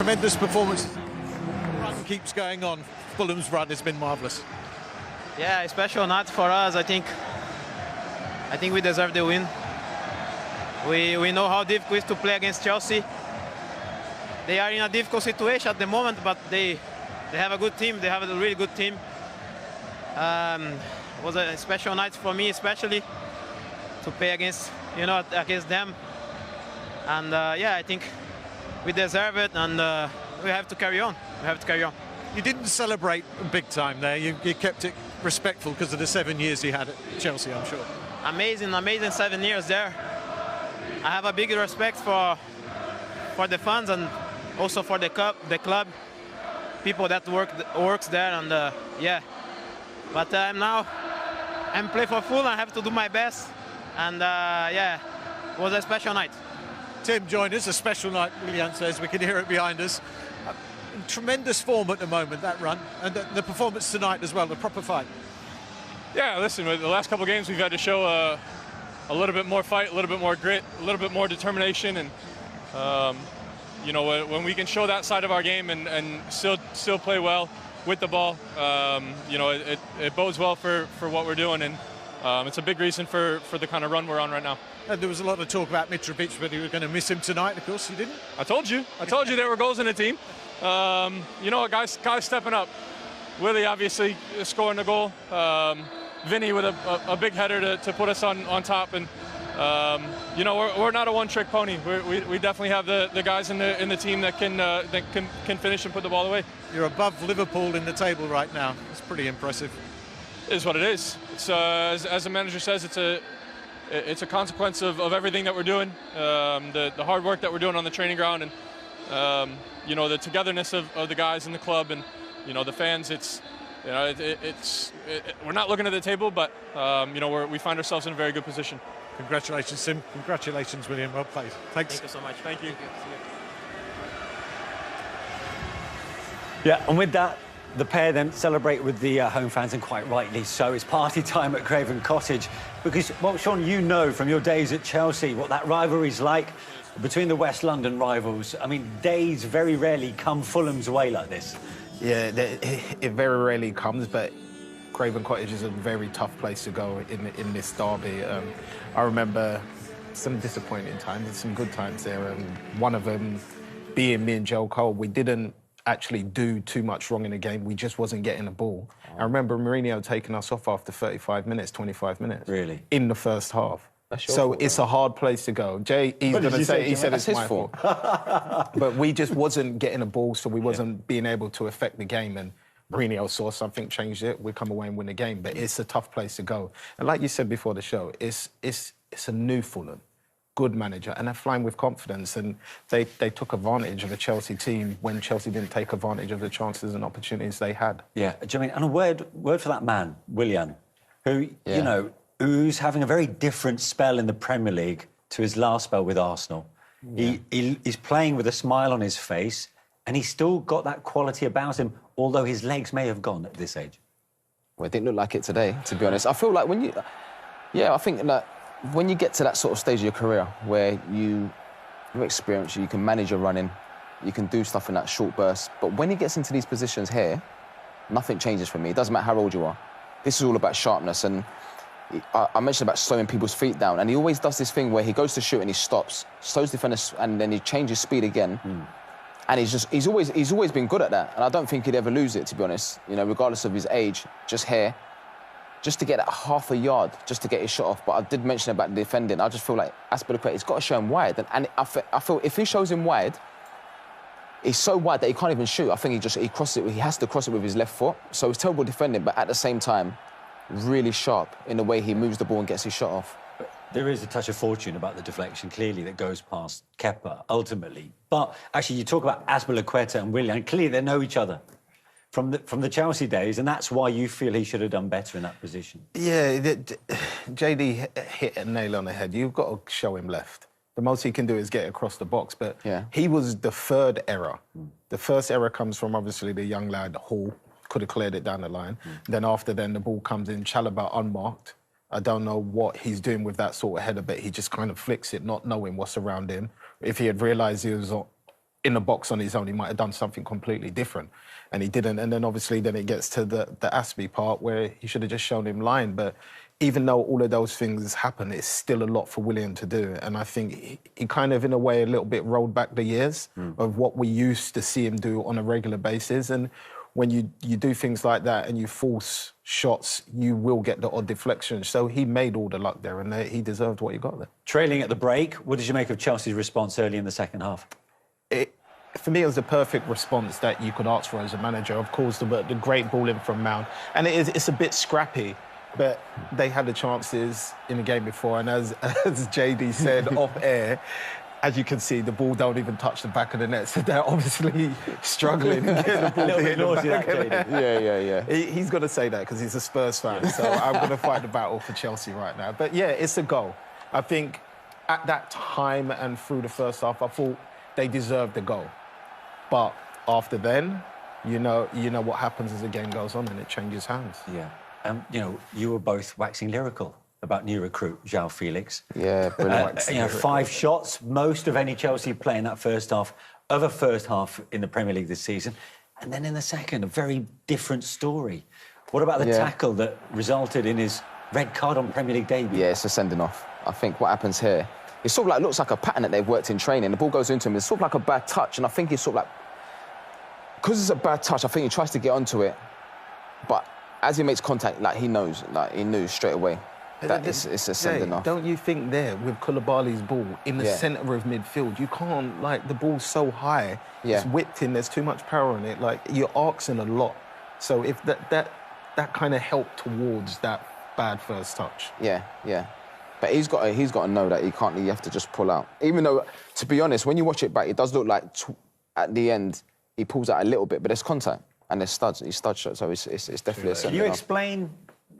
tremendous performance. The run keeps going on. Fulham's run has been marvellous. Yeah, a special night for us. I think we deserve the win. We know how difficult it is to play against Chelsea. They are in a difficult situation at the moment, but they have a good team. They have a really good team. It was a special night for me, especially to play against them. And yeah, I think we deserve it, and we have to carry on. We have to carry on. You didn't celebrate big time there. You kept it respectful because of the 7 years you had at Chelsea, I'm sure. Amazing 7 years there. I have a big respect for the fans and also for the club, people that works there, and yeah. But I'm playing for Fulham. I have to do my best, and yeah, it was a special night. Tim joined us, a special night, Willian says. We can hear it behind us. In tremendous form at the moment, that run, and the performance tonight as well, the proper fight. Yeah, listen, with the last couple of games, we've had to show a little bit more fight, a little bit more grit, a little bit more determination, and you know, when we can show that side of our game and still play well with the ball, you know, it bodes well for what we're doing, and it's a big reason for the kind of run we're on right now. And there was a lot of talk about Mitrovic, but you were going to miss him tonight. Of course, you didn't. I told you there were goals in the team. You know, guys stepping up. Willie obviously scoring the goal. Vinny with a big header to put us on top, and you know, we're not a one-trick pony. We definitely have the guys in the team that can finish and put the ball away. You're above Liverpool in the table right now. It's pretty impressive. It is what it is. It's as the manager says, it's a consequence of everything that we're doing, the hard work that we're doing on the training ground, and you know, the togetherness of the guys in the club, and you know, the fans. It's, you know, we're not looking at the table, but you know, we find ourselves in a very good position. Congratulations, Sim. Congratulations, William. Well played. Thanks. Thank you so much. Thank you. Yeah, and with that, the pair then celebrate with the home fans, and quite rightly so. It's party time at Craven Cottage because, well, Sean, you know from your days at Chelsea what that rivalry's like between the West London rivals. I mean, days very rarely come Fulham's way like this. Yeah, it very rarely comes, but Craven Cottage is a very tough place to go in this derby. I remember some disappointing times and some good times there. One of them being me and Joe Cole. We didn't actually do too much wrong in the game. We just wasn't getting the ball. I remember Mourinho taking us off after 35 minutes, 25 minutes. Really? In the first half. So fault, it's a hard place to go. Jay, he's going to say, he said it's my fault. But we just wasn't getting the ball, so we wasn't being able to affect the game. And Mourinho saw something, changed it, we come away and win the game. But it's a tough place to go. And like you said before the show, it's a new Fulham. Good manager, and they're flying with confidence, and they took advantage of the Chelsea team when Chelsea didn't take advantage of the chances and opportunities they had. Yeah, do you mean, and a word for that man, Willian, who, you know, who's having a very different spell in the Premier League to his last spell with Arsenal. Yeah. He's playing with a smile on his face, and he's still got that quality about him, although his legs may have gone at this age. Well, it didn't look like it today, to be honest. I feel like when you... Yeah, I think that when you get to that sort of stage of your career where you're experienced, you can manage your running, you can do stuff in that short burst, but when he gets into these positions here, nothing changes for me. It doesn't matter how old you are. This is all about sharpness, and I mentioned about slowing people's feet down, and he always does this thing where he goes to shoot and he stops, slows defenders, and then he changes speed again. And he's always been good at that, and I don't think he'd ever lose it, to be honest. You know, regardless of his age, just here, just to get that half a yard, just to get his shot off. But I did mention about the defending. I just feel like Azpilicueta, he's got to show him wide, and I feel if he shows him wide, he's so wide that he can't even shoot. I think he crosses it. He has to cross it with his left foot. So it's terrible defending, but at the same time, really sharp in the way he moves the ball and gets his shot off. There is a touch of fortune about the deflection, clearly, that goes past Kepa, ultimately. But actually, you talk about Azpilicueta and Willian. Clearly, they know each other from the Chelsea days, and that's why you feel he should have done better in that position. Yeah, JD hit a nail on the head. You've got to show him left. The most he can do is get across the box, but he was the third error. The first error comes from, obviously, the young lad, Hall, could have cleared it down the line. Then after then, the ball comes in, Chalobah unmarked. I don't know what he's doing with that sort of header, but he just kind of flicks it, not knowing what's around him. If he had realised he was in the box on his own, he might have done something completely different, and he didn't. And then obviously then it gets to the Aspie part where he should have just shown him line. But even though all of those things happen, it's still a lot for Willian to do. And I think he kind of, in a way, a little bit rolled back the years of what we used to see him do on a regular basis. And when you do things like that and you force shots, you will get the odd deflection. So he made all the luck there, and he deserved what he got there. Trailing at the break, what did you make of Chelsea's response early in the second half? For me, it was the perfect response that you could ask for as a manager. Of course, the great ball in from Mount. And it's a bit scrappy, but they had the chances in the game before. And as JD said off air, as you can see, the ball don't even touch the back of the net. So they're obviously struggling to get the ball to hit the back of the net. Yeah. He's going to say that because he's a Spurs fan. So I'm going to fight the battle for Chelsea right now. But yeah, it's a goal. I think at that time and through the first half, I thought they deserved the goal. But after then, you know what happens as the game goes on and it changes hands. Yeah. You were both waxing lyrical about new recruit, João Felix. Yeah, brilliant. 5 shots, most of any Chelsea play in that first half, other first half in the Premier League this season. And then in the second, a very different story. What about the tackle that resulted in his red card on Premier League debut? Yeah, it's a sending off. I think what happens here, it sort of like looks like a pattern that they've worked in training. The ball goes into him, it's sort of like a bad touch, and I think it's sort of like, because it's a bad touch, I think he tries to get onto it, but as he makes contact, like he knew straight away that it's a sending off. Don't you think there, with Koulibaly's ball in the centre of midfield, you can't, like, the ball's so high, it's whipped in, there's too much power in it, like, you're asking a lot. So if that kind of helped towards that bad first touch. Yeah. But he's got to know that he can't. You have to just pull out. Even though, to be honest, when you watch it back, it does look like at the end he pulls out a little bit, but there's contact and there's studs. He's stud shot, so it's definitely a sending off. Can you explain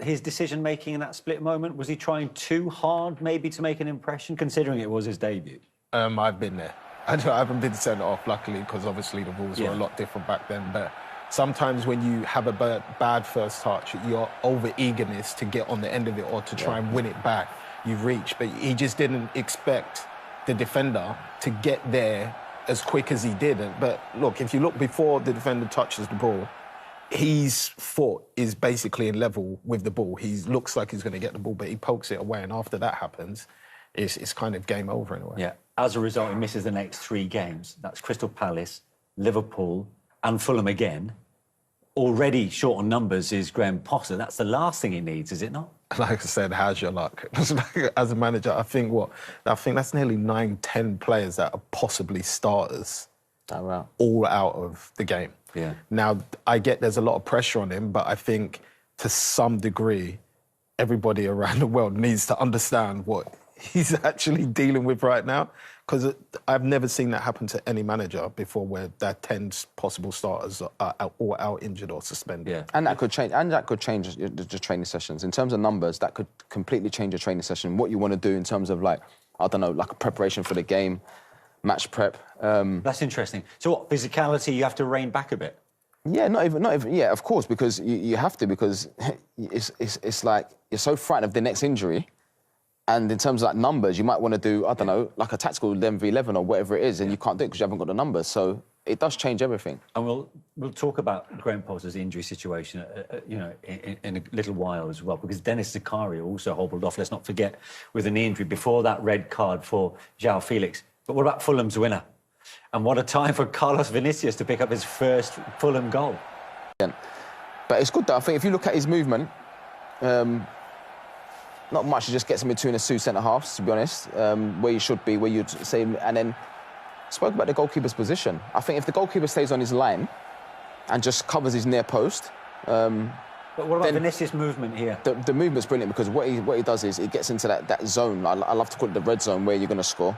his decision making in that split moment? Was he trying too hard, maybe, to make an impression, considering it was his debut? I've been there. I haven't been sent off, luckily, because obviously the rules were a lot different back then. But sometimes when you have a bad first touch, your over eagerness to get on the end of it or to try and win it back, you reach. But he just didn't expect the defender to get there as quick as he did. But look, if you look before the defender touches the ball, his foot is basically in level with the ball. He looks like he's going to get the ball, but he pokes it away. And after that happens, it's kind of game over in a way. Yeah. As a result, he misses the next 3 games. That's Crystal Palace, Liverpool, and Fulham again. Already short on numbers is Graham Potter. That's the last thing he needs, is it not? Like I said, how's your luck? As a manager, I think that's nearly 9-10 players that are possibly starters, all out of the game. Yeah. Now, I get there's a lot of pressure on him, but I think to some degree, everybody around the world needs to understand what he's actually dealing with right now, because I've never seen that happen to any manager before, where their 10 possible starters are out injured or suspended. Yeah. And that could change. And that could change the training sessions in terms of numbers. That could completely change a training session. What you want to do in terms of, like, I don't know, like a preparation for the game, match prep. That's interesting. So what, physicality? You have to rein back a bit. Yeah, not even. Yeah, of course, because you have to, because it's like you're so frightened of the next injury. And in terms of, like, numbers, you might want to do, I don't know, like a tactical 11v11 or whatever it is, and you can't do it because you haven't got the numbers. So it does change everything. And we'll talk about Graham Potter's injury situation, in a little while as well, because Dennis Zakaria also hobbled off, let's not forget, with an injury before that red card for João Felix. But what about Fulham's winner? And what a time for Carlos Vinicius to pick up his first Fulham goal. But it's good, though. I think if you look at his movement, not much. It just gets him between the 2 centre-halves, to be honest, where you should be, where you'd say... And then spoke about the goalkeeper's position. I think if the goalkeeper stays on his line and just covers his near post... but what about Vinicius' movement here? The movement's brilliant, because what he does is he gets into that zone. I love to call it the red zone, where you're going to score.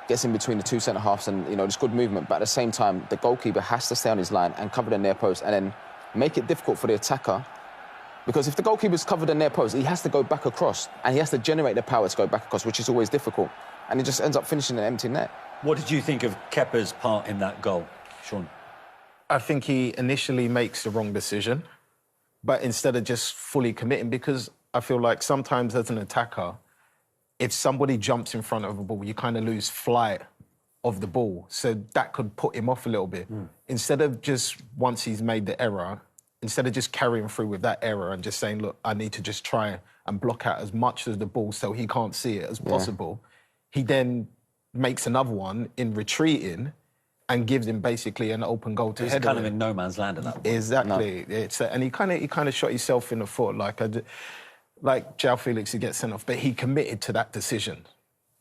Gets in between the 2 centre-halves and, it's good movement. But at the same time, the goalkeeper has to stay on his line and cover the near post and then make it difficult for the attacker. Because if the goalkeeper's covered in their post, he has to go back across, and he has to generate the power to go back across, which is always difficult. And he just ends up finishing an empty net. What did you think of Kepa's part in that goal, Sean? I think he initially makes the wrong decision, but instead of just fully committing, because I feel like sometimes as an attacker, if somebody jumps in front of a ball, you kind of lose flight of the ball. So that could put him off a little bit. Instead of just, once he's made the error, instead of just carrying through with that error and just saying, look, I need to just try and block out as much of the ball so he can't see it as possible, he then makes another one in retreating and gives him basically an open goal to head. He's kind of in no man's land at that point. Exactly. No. And he kind of shot himself in the foot. Like João Felix, he gets sent off, but he committed to that decision.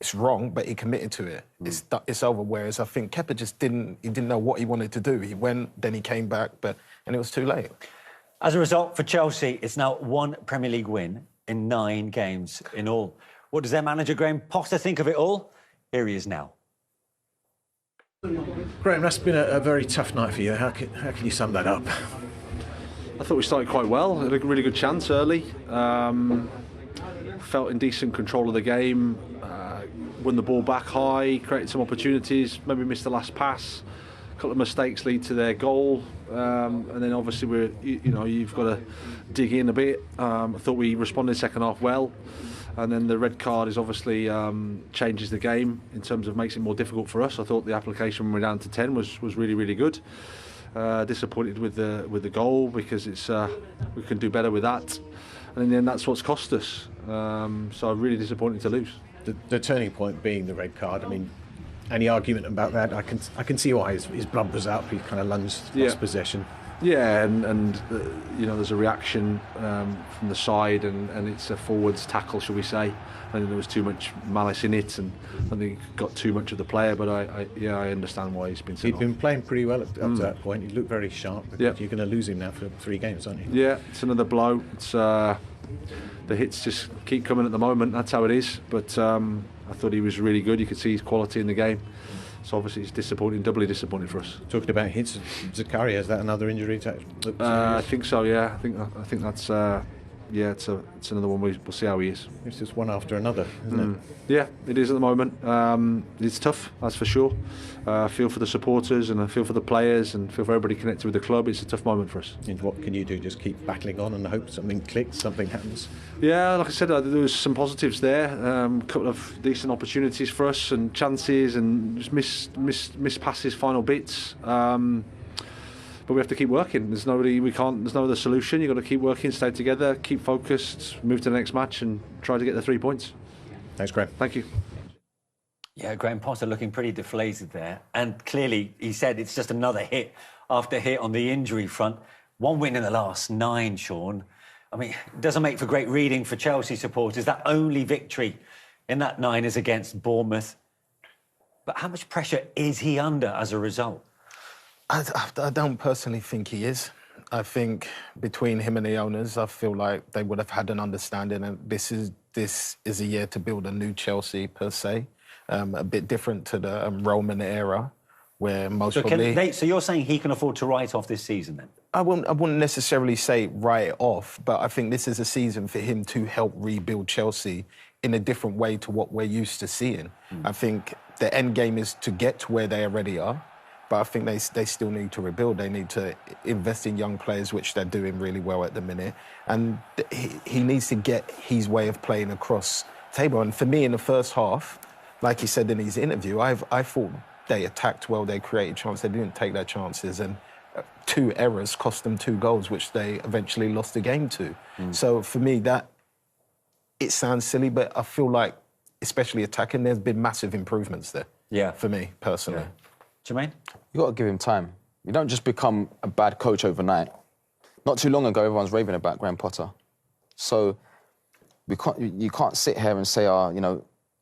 It's wrong, but he committed to it. It's over. Whereas I think Kepa just didn't know what he wanted to do. He went, then he came back, and it was too late. As a result, for Chelsea, it's now 1 Premier League win in 9 games in all. What does their manager, Graham Potter, think of it all? Here he is now. Graham, that's been a very tough night for you. How can you sum that up? I thought we started quite well. Had a really good chance early. Felt in decent control of the game. Won the ball back high. Created some opportunities. Maybe missed the last pass. A couple of mistakes lead to their goal. And then obviously you've got to dig in a bit. I thought we responded second half well. And then the red card is obviously changes the game in terms of makes it more difficult for us. I thought the application when we're down to 10 was really, really good. Disappointed with the goal because it's we can do better with that. And in the end, that's what's cost us. So really disappointed to lose. The turning point being the red card. I mean, any argument about that? I can see why his blood was up. He kind of lost possession. Yeah, and there's a reaction from the side, and it's a forwards tackle, shall we say? I think there was too much malice in it, and I think he got too much of the player. But I understand why he's been sent off. He'd been playing pretty well up to that point. He looked very sharp. But you're going to lose him now for 3 games, aren't you? Yeah, it's another blow. It's the hits just keep coming at the moment. That's how it is. But I thought he was really good. You could see his quality in the game. So obviously it's disappointing, doubly disappointing for us. Talking about hits, Zakaria, is that another injury? I think so. Yeah, I think that's it's another one. We'll see how he is. It's just one after another, isn't it? Yeah, it is at the moment. It's tough, that's for sure. I feel for the supporters and I feel for the players and feel for everybody connected with the club. It's a tough moment for us. And what can you do? Just keep battling on and hope something clicks, something happens? Yeah, like I said, there was some positives there. A couple of decent opportunities for us and chances and just miss passes, final bits. But we have to keep working. There's no other solution. You've got to keep working, stay together, keep focused, move to the next match and try to get the 3 points. Thanks, Graham. Thank you. Yeah, Graham Potter looking pretty deflated there. And clearly, he said it's just another hit after hit on the injury front. 1 win in the last 9, Sean. I mean, it doesn't make for great reading for Chelsea supporters. That only victory in that 9 is against Bournemouth. But how much pressure is he under as a result? I don't personally think he is. I think between him and the owners, I feel like they would have had an understanding, and this is a year to build a new Chelsea per se, a bit different to the Roman era, where most probably. So you're saying he can afford to write off this season then? I wouldn't necessarily say write it off, but I think this is a season for him to help rebuild Chelsea in a different way to what we're used to seeing. I think the end game is to get to where they already are. But I think they still need to rebuild. They need to invest in young players, which they're doing really well at the minute. And he needs to get his way of playing across the table. And for me, in the first half, like he said in his interview, I thought they attacked well, they created chances, they didn't take their chances. And 2 errors cost them 2 goals, which they eventually lost the game to. So for me, it sounds silly, but I feel like, especially attacking, there's been massive improvements there. Yeah. For me, personally. Yeah. Jermaine? You got to give him time. You don't just become a bad coach overnight. Not too long ago, everyone's raving about Graham Potter. So you can't sit here and say,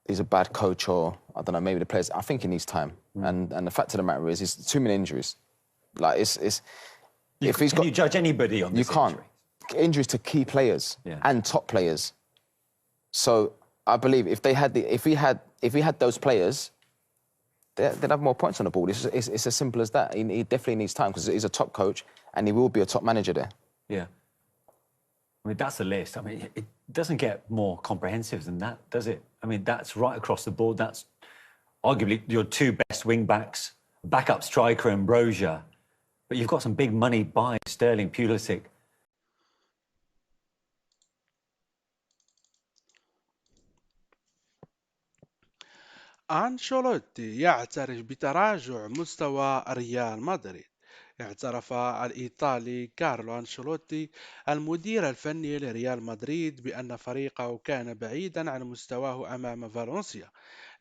he's a bad coach or, I don't know, maybe the players. I think he needs time. And the fact of the matter is, he's too many injuries. Like, Can you judge anybody on this injury? You can't. Injuries to key players and top players. So I believe if he had those players, they'd have more points on the board. It's as simple as that. He definitely needs time because he's a top coach and he will be a top manager there. Yeah. I mean, that's the list. I mean, it doesn't get more comprehensive than that, does it? I mean, that's right across the board. That's arguably your 2 best wing-backs, backup striker Ambrosia. But you've got some big money buys, Sterling, Pulisic. أنشيلوتي يعترف بتراجع مستوى ريال مدريد. اعترف الإيطالي كارلو أنشيلوتي المدير الفني لريال مدريد بأن فريقه كان بعيدا عن مستواه أمام فالنسيا،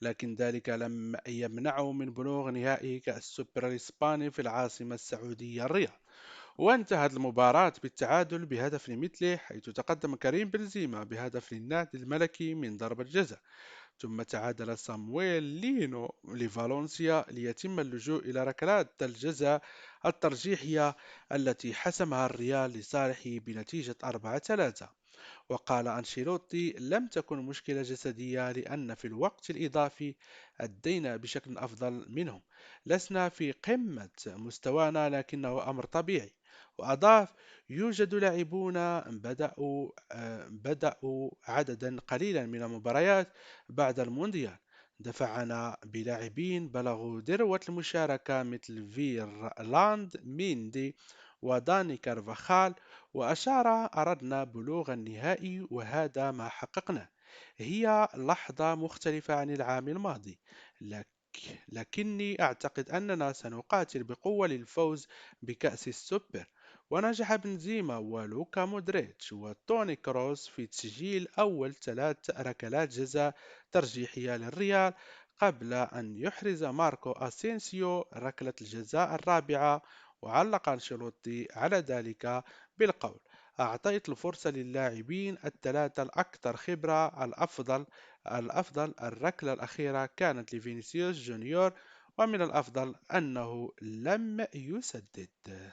لكن ذلك لم يمنعه من بلوغ نهائي كأس السوبر الإسباني في العاصمة السعودية الرياض. وانتهت المباراة بالتعادل بهدف لمثله، حيث تقدم كريم بنزيما بهدف للنادي الملكي من ضربة جزاء، ثم تعادل صامويل لينو لفالنسيا ليتم اللجوء إلى ركلات الجزاء الترجيحية التي حسمها الريال لصالحه بنتيجة 4-3. وقال أنشيلوتي: لم تكن مشكلة جسدية لأن في الوقت الإضافي أدينا بشكل أفضل منهم. لسنا في قمة مستوانا لكنه أمر طبيعي. وأضاف: يوجد لاعبون بدأوا عددا قليلا من المباريات بعد المونديال. دفعنا بلاعبين بلغوا ذروة المشاركة مثل فيرلاند ميندي وداني كارفاخال. وأشار: أردنا بلوغ النهائي وهذا ما حققناه. هي لحظة مختلفة عن العام الماضي، لك لكني أعتقد أننا سنقاتل بقوة للفوز بكأس السوبر. ونجح بنزيما ولوكا مودريتش وتوني كروس في تسجيل أول 3 ركلات جزاء ترجيحية للريال، قبل أن يحرز ماركو أسينسيو ركلة الجزاء الرابعة. وعلق أنشيلوتي على ذلك بالقول: أعطيت الفرصة للاعبين الثلاثة الأكثر خبرة. الأفضل الركلة الأخيرة كانت لفينيسيوس جونيور، ومن الأفضل أنه لم يسدد.